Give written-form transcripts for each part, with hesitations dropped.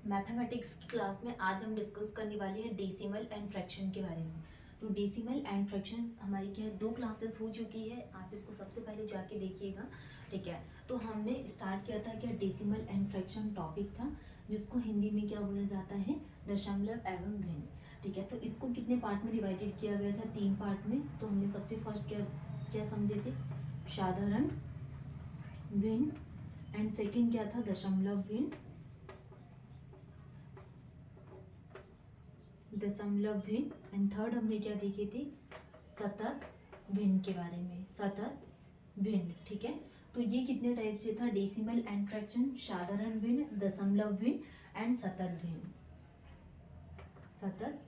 Mathematics की class में आज हम डिस्कस करने वाले हैं डेसिमल एंड फ्रैक्शन के बारे में। तो डेसिमल एंड फ्रैक्शन हमारी क्या है, 2 क्लासेस हो चुकी है। आप इसको सबसे पहले जाके देखिएगा, ठीक है। तो हमने स्टार्ट किया था क्या, डेसिमल एंड फ्रैक्शन टॉपिक था, जिसको हिंदी में क्या बोला जाता है, दशमलव एवं भिन्न, ठीक है। तो इसको कितने पार्ट में डिवाइडेड किया गया था, 3 पार्ट में। तो हमने सबसे फर्स्ट क्या क्या समझे थे, साधारण भिन्न, एंड सेकेंड क्या था, दशमलव भिन्न, दशमलव भिन्न, एंड थर्ड हमने क्या देखे थे, सतत भिन्न के बारे में, सतत भिन्न, ठीक है। तो ये कितने टाइप से था, डेसिमल एंड फ्रैक्शन, साधारण भिन्न, दशमलव भिन्न एंड सतत भिन्न, सतत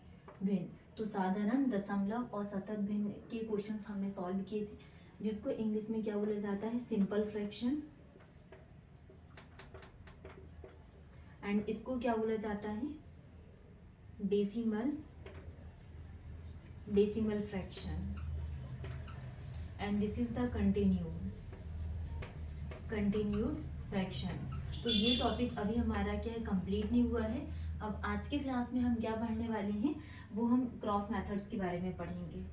भिन्न। तो साधारण, दशमलव और सतत भिन्न के क्वेश्चंस हमने सॉल्व किए थे, जिसको इंग्लिश में क्या बोला जाता है, सिंपल फ्रैक्शन, एंड इसको क्या बोला जाता है, decimal fraction, and this is the continued fraction. तो ये टॉपिक अभी हमारा क्या है, कंप्लीट नहीं हुआ है। अब आज के क्लास में हम क्या पढ़ने वाले हैं, वो हम क्रॉस मेथड्स के बारे में पढ़ेंगे,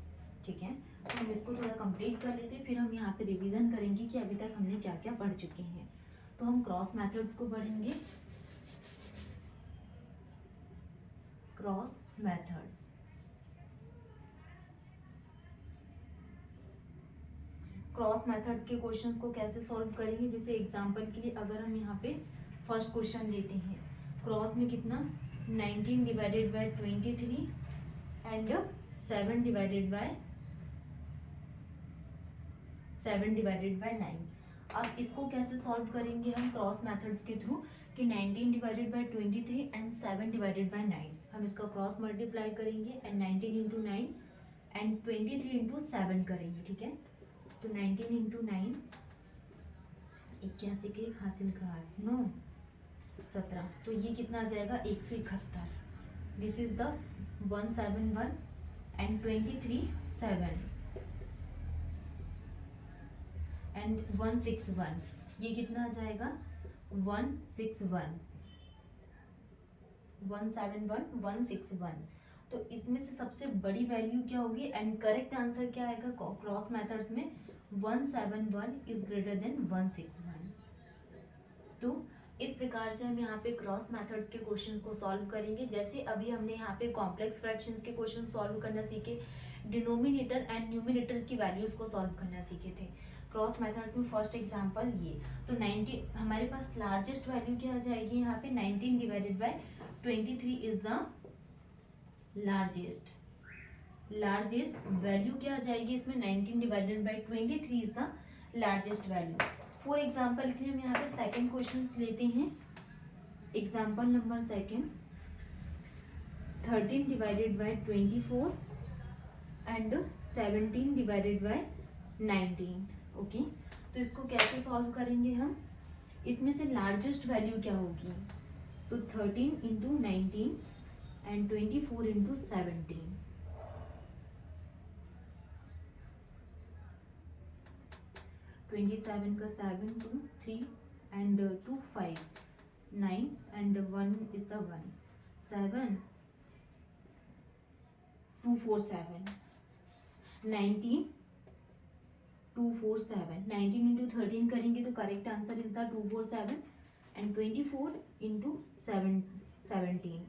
ठीक है। तो हम इसको थोड़ा कंप्लीट कर लेते हैं, फिर हम यहाँ पे रिवीजन करेंगे कि अभी तक हमने क्या क्या पढ़ चुके हैं। तो हम क्रॉस मेथड्स को पढ़ेंगे, क्रॉस मेथड। क्रॉस मेथड्स के क्वेश्चंस को कैसे सॉल्व करेंगे, जैसे एग्जांपल के लिए अगर हम यहाँ पे फर्स्ट क्वेश्चन लेते हैं, क्रॉस में कितना, 19 divided by 23 and 7 divided by 9। अब इसको कैसे सॉल्व करेंगे हम क्रॉस मेथड्स के थ्रू, कि 19 divided by 23 and 7 divided by 9, हम इसका क्रॉस मल्टीप्लाई करेंगे एंड 19 इंटू 9 एंड 23 इंटू 7 करेंगे, ठीक है। तो 19 इंटू 9, 81 के हासिल का 8, 9 17, तो ये कितना आ जाएगा, 171। This is the 171 and 23 7 and 161, ये कितना आ जाएगा, 161, 171 161। तो इसमें से सबसे बड़ी वैल्यू क्या होगी, एंड करेक्ट आंसर क्या आएगा क्रॉस मेथड्स में, 171 इज ग्रेटर देन 161। तो इस प्रकार से हम यहाँ पे क्रॉस मेथड्स के क्वेश्चंस को सॉल्व करेंगे। जैसे अभी हमने यहाँ पे कॉम्प्लेक्स फ्रैक्शंस के क्वेश्चन सॉल्व करना सीखे, डिनोमिनेटर एंड न्यूमिनेटर की वैल्यूज को सॉल्व करना सीखे थे क्रॉस मेथड्स में। फर्स्ट एग्जांपल ये, तो 19 हमारे पास लार्जेस्ट वैल्यू क्या आ जाएगी यहाँ पे, 19 divided by 23 is the largest value क्या आ जाएगी इसमें, 19 divided by 23 is the largest value. For example के लिए हम यहाँ पे सेकेंड क्वेश्चन लेते हैं, example number second, 13 divided by 24 and 17 divided by 19, okay. तो इसको कैसे सॉल्व करेंगे हम, इसमें से लार्जेस्ट वैल्यू क्या होगी, तो 13 इंटू 19 एंड 24 इंटू 17, 27 का 7 2 3 and 2 5 9 and 1 is the 1 7 2 4 7 19 2 4 7, 19 into 13 करेंगे तो correct answer is the 2 4 7 and 24 into 7 17,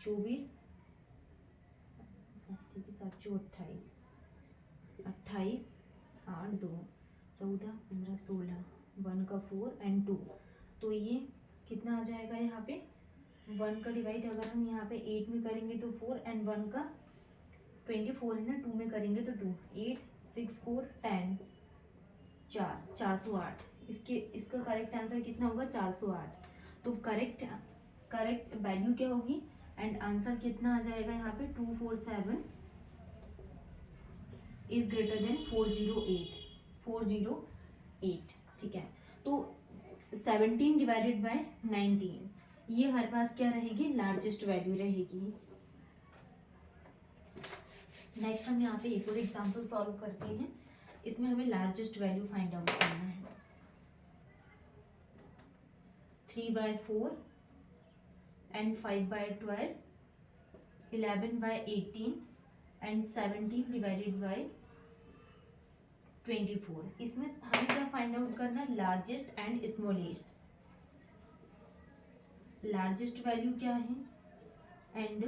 24 7 28 28 8 2 14 15 16, 1 का 4 एंड 2, तो ये कितना आ जाएगा यहाँ पे, 1 का डिवाइड अगर हम यहाँ पे 8 में करेंगे तो 4 एंड 1 का 24 है ना, 2 में करेंगे तो 2, 8 6 4 10 408, इसका करेक्ट आंसर कितना होगा, 408। तो करेक्ट वैल्यू क्या होगी, एंड आंसर कितना आ जाएगा यहाँ पे, 247 इज ग्रेटर देन 408, ठीक है। तो 17 डिवाइडेड बाय 19, ये हमारे पास क्या रहेगी, लार्जेस्ट वैल्यू रहेगी। नेक्स्ट हम यहाँ पे एक और एग्जांपल सॉल्व करते हैं, इसमें हमें लार्जेस्ट वैल्यू फाइंड आउट करना है। 3/4 and 5/12, 11/18 and 17 डिवाइडेड बाय 24। इसमें हमें क्या फाइंड आउट करना है, largest and smallest. Largest value क्या है एंड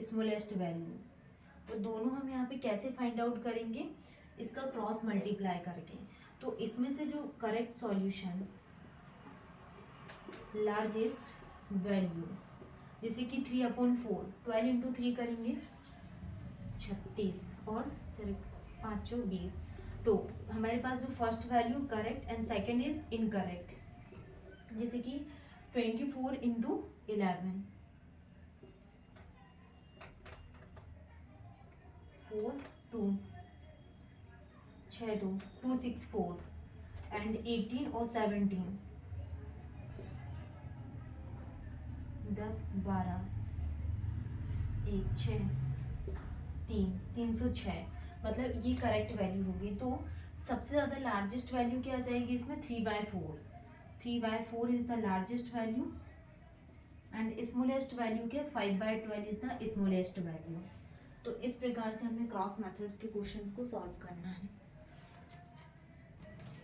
स्मॉलेस्ट वैल्यू, तो दोनों हम यहाँ पे कैसे फाइंड आउट करेंगे, इसका क्रॉस मल्टीप्लाई करके। तो इसमें से जो करेक्ट सॉल्यूशन लार्जेस्ट वैल्यू, जैसे कि 3/4, 12 इंटू 3 करेंगे 36 और चलिए 5 चौ 20। तो हमारे पास जो first value correct and second is incorrect, जैसे कि 24 इंटू 11, 4 2 6 2 264 एंड 18 और 17 10 12 1 6 3 306, मतलब ये करेक्ट वैल्यू होगी। तो सबसे ज़्यादा लार्जेस्ट वैल्यू क्या आ जाएगी इसमें, 3/4। 3/4 is the largest value and smallest value क्या, 5/12 इज द स्मॉलेस्ट वैल्यू। तो इस प्रकार से हमें क्रॉस मेथड्स के क्वेश्चंस को सॉल्व करना है।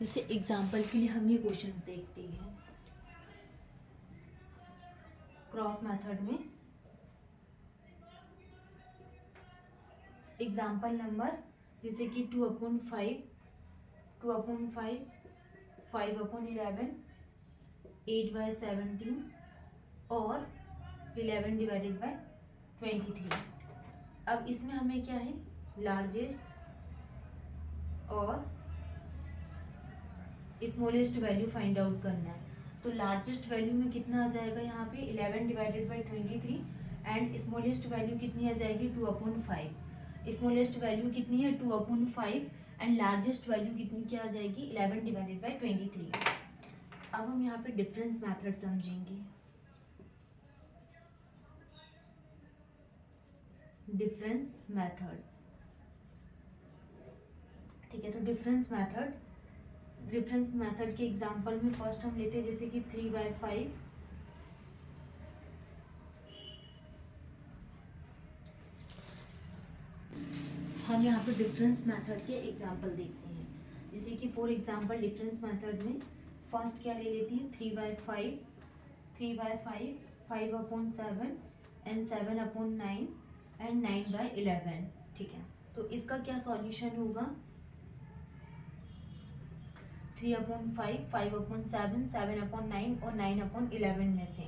जैसे एग्जाम्पल के लिए हम ये क्वेश्चंस देखते हैं क्रॉस मेथड में। एग्जाम्पल नंबर जैसे कि 2/5, 2/5, 5/11, 8/17 और 11 डिवाइडेड बाय 23। अब इसमें हमें क्या है, लार्जेस्ट और स्मॉलेस्ट वैल्यू फाइंड आउट करना है। तो लार्जेस्ट वैल्यू में कितना आ जाएगा यहाँ पे 11 divided by 23 and smallest value कितनी आ जाएगी 2/5। स्मॉलेस्ट वैल्यू कितनी है 2/5 एंड लार्जेस्ट वैल्यू कितनी क्या आ जाएगी 11 डिवाइडेड बाय 23। अब हम यहाँ पे डिफरेंस मेथड समझेंगे। डिफरेंस मेथड, ठीक है। तो डिफरेंस मेथड के एग्जांपल में फर्स्ट हम लेते हैं जैसे कि 3/5, हम यहाँ पे डिफरेंस मेथड के एग्जांपल देखते हैं। जैसे कि फॉर एग्जांपल डिफरेंस मेथड में फर्स्ट क्या ले लेती है 3/5, 3/5, 5/7 एंड 7/9 एंड 9/11, ठीक है। तो इसका क्या सॉल्यूशन होगा 3/5, 5/7, 7/9 और 9/11 में से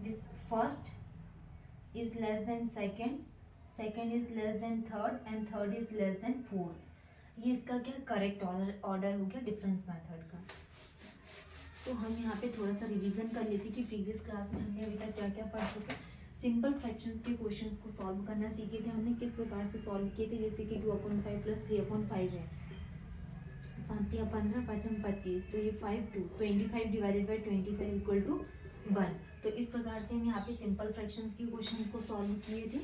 this first is less than second, second is less than third and third is less than fourth. ये इसका क्या करेक्ट ऑर्डर हो गया डिफरेंस मेथड का। तो हम यहाँ पे थोड़ा सा रिवीजन कर लेते कि प्रीवियस क्लास में हमने अभी तक क्या क्या पढ़ चुके। सिंपल फ्रैक्शंस के क्वेश्चंस को सॉल्व करना सीखे थे हमने, किस प्रकार से सॉल्व किए थे। जैसे कि 2/5 प्लस 3/5 है, 15 5 25, तो ये 25 डिवाइडेड बाई 25 इक्वल टू 1। तो इस प्रकार से हम यहाँ पे सिंपल फ्रैक्शंस के क्वेश्चंस को सॉल्व किए थे।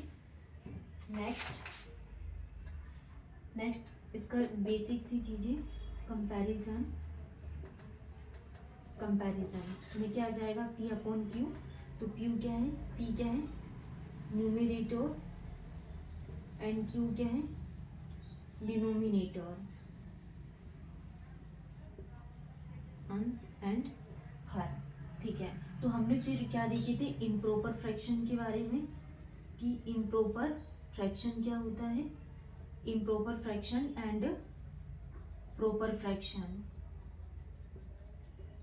नेक्स्ट इसका बेसिक सी चीजें, कंपैरिजन में क्या आ जाएगा P/Q। तो P क्या है, P क्या है न्यूमरेटर एंड Q क्या है डिनोमिनेटर, अंश एंड हर, ठीक है। तो हमने फिर क्या देखे थे इम्प्रॉपर फ्रैक्शन के बारे में कि इम्प्रॉपर फ्रैक्शन क्या होता है, improper fraction and proper fraction.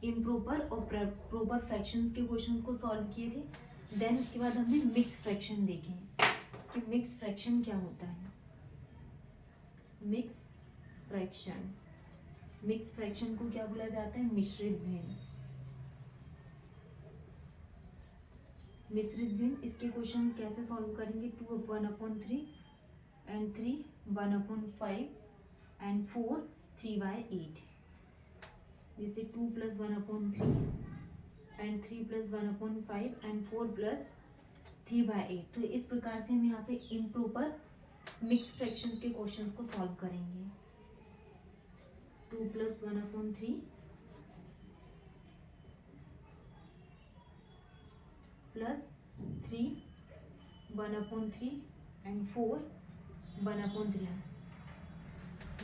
Improper और प्रॉपर फ्रैक्शंस के क्वेश्चंस को सॉल्व किए थे। देन उसके बाद हमने मिक्स फ्रैक्शन देखे कि मिक्स फ्रैक्शन क्या होता है। मिक्स फ्रैक्शन को क्या बोला जाता है, मिश्रित भिन्न। इसके क्वेश्चन कैसे सॉल्व करेंगे 2/1/3 एंड 3 1/5 एंड 4 3/8। जैसे 2 + 1/3 एंड 3 + 1/5 एंड 4 + 3/8। तो इस प्रकार से हम यहाँ पे इम्प्रॉपर मिक्स फ्रैक्शंस के क्वेश्चंस को सॉल्व करेंगे। 2 + 1/3 plus 3 1/3 and 4 1/3.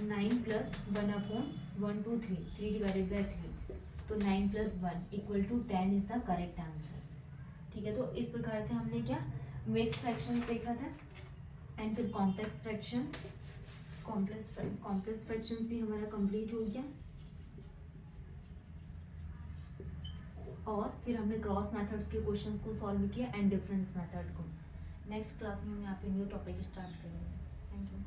9 plus 1/1 2 3 3 divided by 3, तो 9 plus 1 equal to 10 is the correct answer. ठीक है, तो इस प्रकार से हमने क्या मिक्स फ्रैक्शंस देखा था एंड फिर कॉम्प्लेक्स फ्रैक्शन. कॉम्प्लेक्स फ्रैक्शंस भी हमारा कंप्लीट हो गया और फिर हमने क्रॉस मेथड्स के क्वेश्चंस को सॉल्व किया एंड डिफरेंस मेथड को. नेक्स्ट क्लास में हम यहाँ पे न्यू टॉपिक स्टार्ट करेंगे. Thank you.